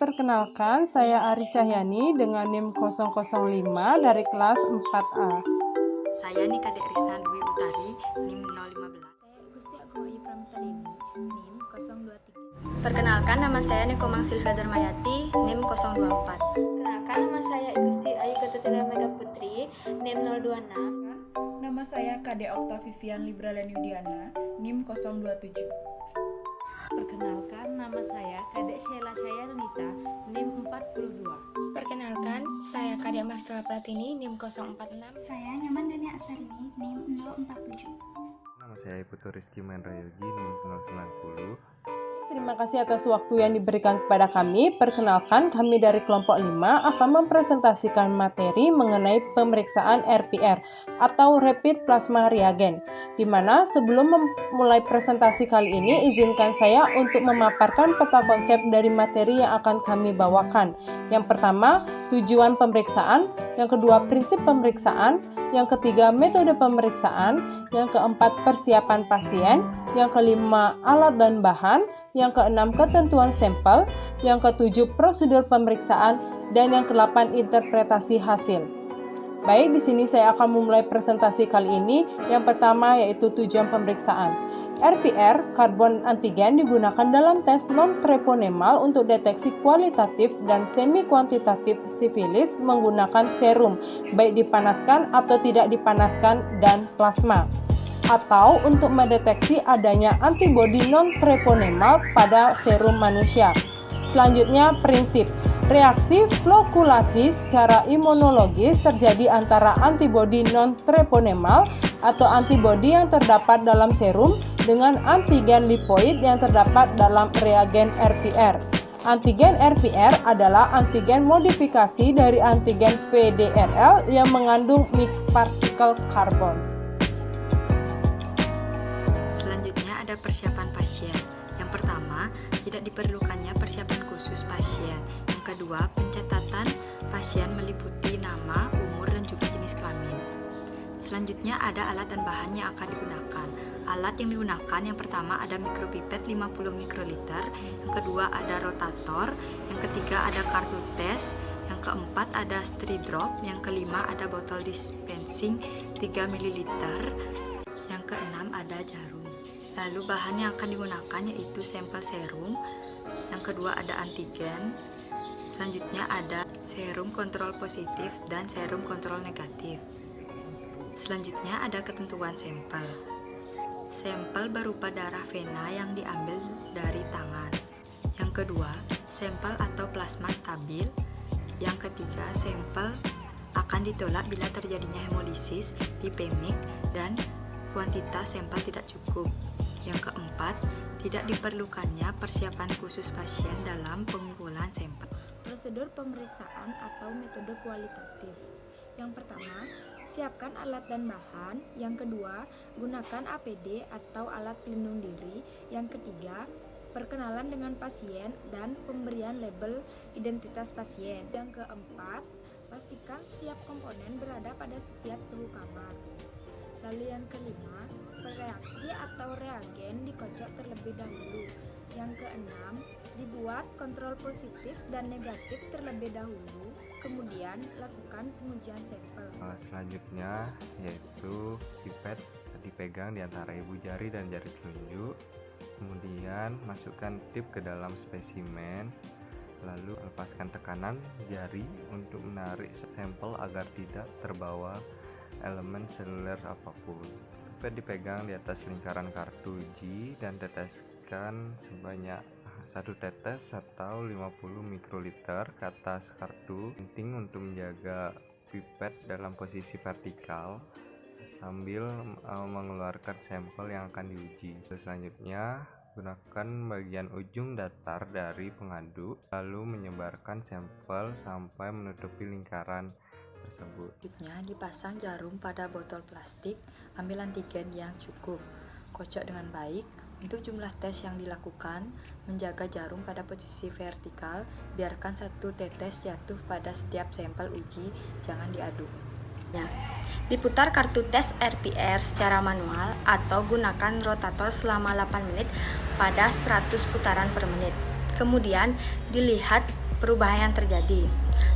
perkenalkan saya Ari Cahyani dengan NIM 005 dari kelas 4A. Saya Nika Dek Risna Dwi Utari, NIM 015. Saya Gusti Agung Ayu Pramita Dewi, NIM 023. Perkenalkan, nama saya Nikomang Sylvia Darmayati, NIM 024. Perkenalkan, nama saya Igusti Ayu Gatatira Mega Putri, NIM 026. Nama saya Kade Okta Vivian Libralen Yudiana, NIM 027. Perkenalkan, nama saya Kadek Sheila Caya Nunita, NIM 42. Perkenalkan, saya Kadek Marcella Pratini, NIM 046. Saya Nyaman Dani Asarini, NIM 047. Nama saya Putu Rizky Menrayogi, NIM 090. Terima kasih atas waktu yang diberikan kepada kami. Perkenalkan, kami dari kelompok 5 akan mempresentasikan materi mengenai pemeriksaan RPR atau Rapid Plasma Reagent. Di mana sebelum memulai presentasi kali ini, izinkan saya untuk memaparkan peta konsep dari materi yang akan kami bawakan. Yang pertama, tujuan pemeriksaan. Yang kedua, prinsip pemeriksaan. Yang ketiga, metode pemeriksaan. Yang keempat, persiapan pasien. Yang kelima, alat dan bahan. Yang keenam, ketentuan sampel. Yang ketujuh, prosedur pemeriksaan. Dan yang kedelapan, interpretasi hasil. Baik, di sini saya akan memulai presentasi kali ini. Yang pertama yaitu tujuan pemeriksaan. RPR, karbon antigen, digunakan dalam tes non-treponemal untuk deteksi kualitatif dan semi-kuantitatif sifilis menggunakan serum, baik dipanaskan atau tidak dipanaskan, dan plasma, atau untuk mendeteksi adanya antibodi non-treponemal pada serum manusia. Selanjutnya, prinsip. Reaksi flokulasi secara imunologis terjadi antara antibodi non-treponemal atau antibodi yang terdapat dalam serum dengan antigen lipoid yang terdapat dalam reagen RPR. Antigen RPR adalah antigen modifikasi dari antigen VDRL yang mengandung partikel karbon. Selanjutnya ada persiapan pasien. Yang pertama, tidak diperlukannya persiapan khusus pasien. Yang kedua, pencatatan pasien meliputi nama, umur, dan juga jenis kelamin. Selanjutnya ada alat dan bahan yang akan digunakan. Alat yang digunakan yang pertama ada mikropipet 50 mikroliter, yang kedua ada rotator, yang ketiga ada kartu tes, yang keempat ada stridrop, yang kelima ada botol dispensing 3 ml, yang keenam ada jarum. Lalu bahan yang akan digunakan yaitu sampel serum, yang kedua ada antigen, selanjutnya ada serum kontrol positif dan serum kontrol negatif. Selanjutnya ada ketentuan sampel. Sampel berupa darah vena yang diambil dari tangan. Yang kedua, sampel atau plasma stabil. Yang ketiga, sampel akan ditolak bila terjadinya hemolisis, lipemik, dan kuantitas sampel tidak cukup. Yang keempat, tidak diperlukannya persiapan khusus pasien dalam pengumpulan sampel. Prosedur pemeriksaan atau metode kualitatif. Yang pertama, siapkan alat dan bahan. Yang kedua, gunakan APD atau alat pelindung diri. Yang ketiga, perkenalan dengan pasien dan pemberian label identitas pasien. Yang keempat, pastikan setiap komponen berada pada setiap suhu kamar. Lalu yang kelima, reaksi atau reagen dikocok terlebih dahulu. Yang keenam, dibuat kontrol positif dan negatif terlebih dahulu, kemudian lakukan pengujian sampel. Selanjutnya yaitu pipet dipegang di antara ibu jari dan jari telunjuk, kemudian masukkan tip ke dalam spesimen, lalu lepaskan tekanan jari untuk menarik sampel agar tidak terbawa elemen seluler apapun. Pipet dipegang di atas lingkaran kartu uji dan teteskan sebanyak 1 tetes atau 50 mikroliter ke atas kartu. Penting untuk menjaga pipet dalam posisi vertikal sambil mengeluarkan sampel yang akan diuji. Selanjutnya, gunakan bagian ujung datar dari pengaduk, lalu menyebarkan sampel sampai menutupi lingkaran tersebut. Selanjutnya, dipasang jarum pada botol plastik, ambil antigen yang cukup, kocok dengan baik. Untuk jumlah tes yang dilakukan, menjaga jarum pada posisi vertikal, biarkan 1 tetes jatuh pada setiap sampel uji, jangan diaduk. Diputar kartu tes RPR secara manual atau gunakan rotator selama 8 menit pada 100 putaran per menit. Kemudian dilihat perubahan yang terjadi.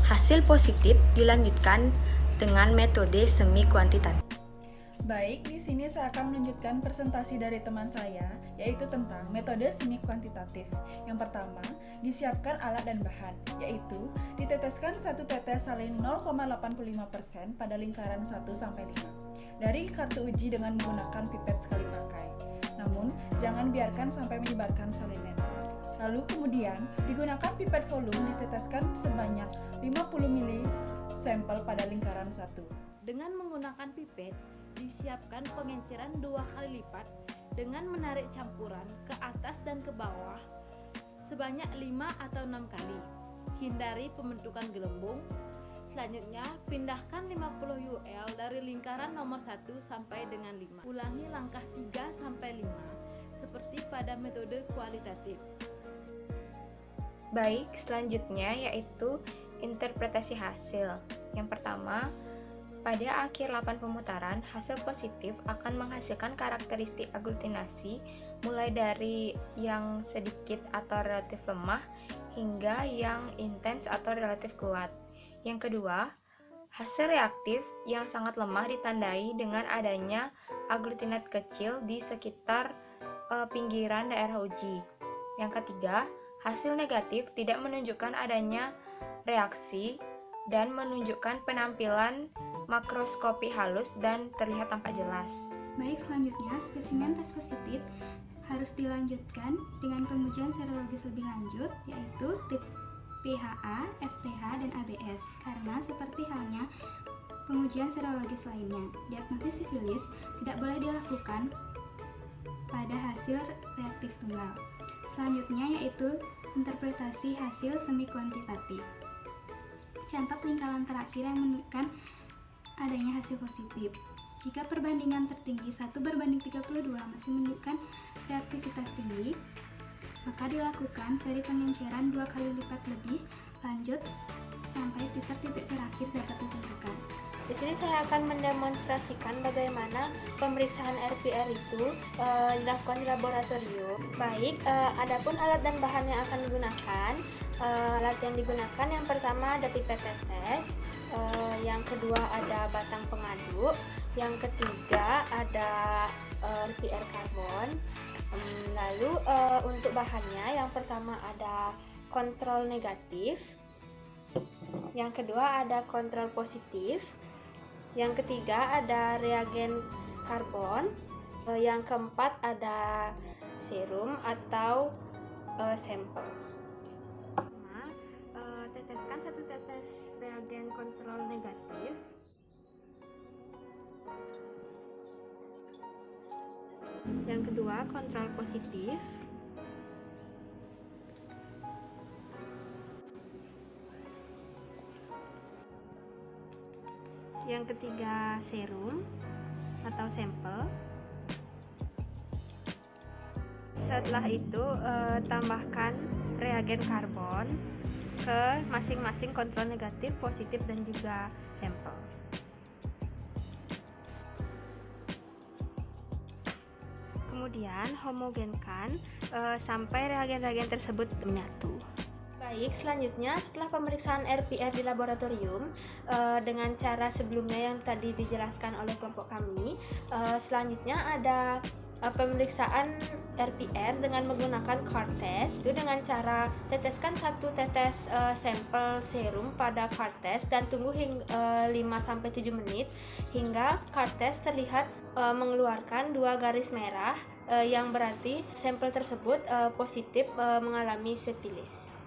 Hasil positif dilanjutkan dengan metode semi kuantitatif. Baik, di sini saya akan melanjutkan presentasi dari teman saya, yaitu tentang metode semi kuantitatif. Yang pertama, disiapkan alat dan bahan, yaitu diteteskan 1 tetes salin 0,85% pada lingkaran 1-5 dari kartu uji dengan menggunakan pipet sekali pakai. Namun, jangan biarkan sampai menyebarkan salinan. Lalu kemudian, digunakan pipet volume diteteskan sebanyak 50 ml sampel pada lingkaran 1. Dengan menggunakan pipet, disiapkan pengenceran 2 kali lipat dengan menarik campuran ke atas dan ke bawah sebanyak 5 atau 6 kali. Hindari pembentukan gelembung. Selanjutnya, pindahkan 50 UL dari lingkaran nomor 1 sampai dengan 5. Ulangi langkah 3 sampai 5 seperti pada metode kualitatif. Baik, selanjutnya yaitu interpretasi hasil. Yang pertama, pada akhir 8 pemutaran, hasil positif akan menghasilkan karakteristik aglutinasi mulai dari yang sedikit atau relatif lemah hingga yang intens atau relatif kuat. Yang kedua, hasil reaktif yang sangat lemah ditandai dengan adanya aglutinat kecil di sekitar pinggiran daerah uji. Yang ketiga, hasil negatif tidak menunjukkan adanya reaksi dan menunjukkan penampilan makroskopi halus dan terlihat tampak jelas. Baik, selanjutnya spesimen tes positif harus dilanjutkan dengan pengujian serologis lebih lanjut, yaitu tip PHA, FTH, dan ABS, karena seperti halnya pengujian serologis lainnya, diagnosis sifilis tidak boleh dilakukan pada hasil reaktif tunggal. Selanjutnya yaitu interpretasi hasil semi kuantitatif. Contoh lingkaran terakhir yang menunjukkan adanya hasil positif. Jika perbandingan tertinggi 1:32 masih menunjukkan reaktivitas tinggi, maka dilakukan seri pengenceran 2 kali lipat lebih lanjut sampai titik terakhir dapat ditentukan. Di sini saya akan mendemonstrasikan bagaimana pemeriksaan RPR itu dilakukan di laboratorium. Baik, adapun alat dan bahan yang akan digunakan. Alat yang digunakan yang pertama ada pipet tetes, yang kedua ada batang pengadu, yang ketiga ada RPR karbon. Lalu untuk bahannya yang pertama ada kontrol negatif, yang kedua ada kontrol positif, yang ketiga ada reagen karbon, yang keempat ada serum atau sampel. Teteskan 1 tetes reagen kontrol negatif. Yang kedua kontrol positif. Yang ketiga serum atau sampel. Setelah itu tambahkan reagen karbon ke masing-masing kontrol negatif, positif, dan juga sampel. Kemudian homogenkan sampai reagen-reagen tersebut menyatu. Baik, selanjutnya setelah pemeriksaan RPR di laboratorium dengan cara sebelumnya yang tadi dijelaskan oleh kelompok kami, selanjutnya ada pemeriksaan RPR dengan menggunakan card test, itu dengan cara teteskan 1 tetes sampel serum pada card test dan tunggu hingga 5-7 menit hingga card test terlihat mengeluarkan 2 garis merah yang berarti sampel tersebut positif mengalami sifilis.